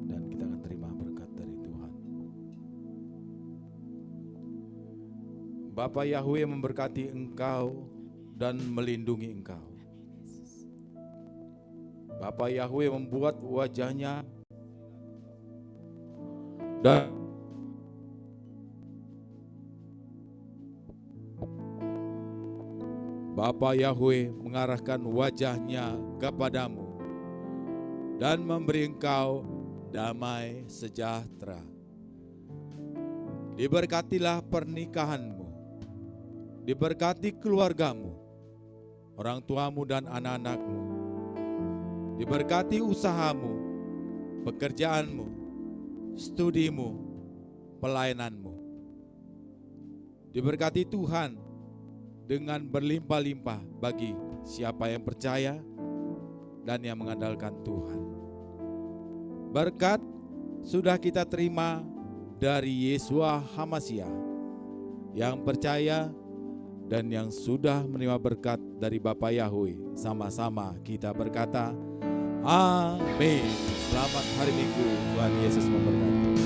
dan kita akan terima berkat dari Tuhan. Bapa Yahweh memberkati engkau dan melindungi engkau. Bapa Yahweh membuat wajahnya dan Bapa Yahweh mengarahkan wajahnya kepadamu dan memberi engkau damai sejahtera. Diberkatilah pernikahanmu, diberkati keluargamu, orang tuamu dan anak-anakmu, diberkati usahamu, pekerjaanmu, studimu, pelayananmu. Diberkati Tuhan dengan berlimpah-limpah bagi siapa yang percaya dan yang mengandalkan Tuhan. Berkat sudah kita terima dari Yeshua HaMashiach yang percaya dan yang sudah menerima berkat dari Bapa Yahweh. Sama-sama kita berkata, amin. Selamat hari Minggu, Tuhan Yesus memberkati.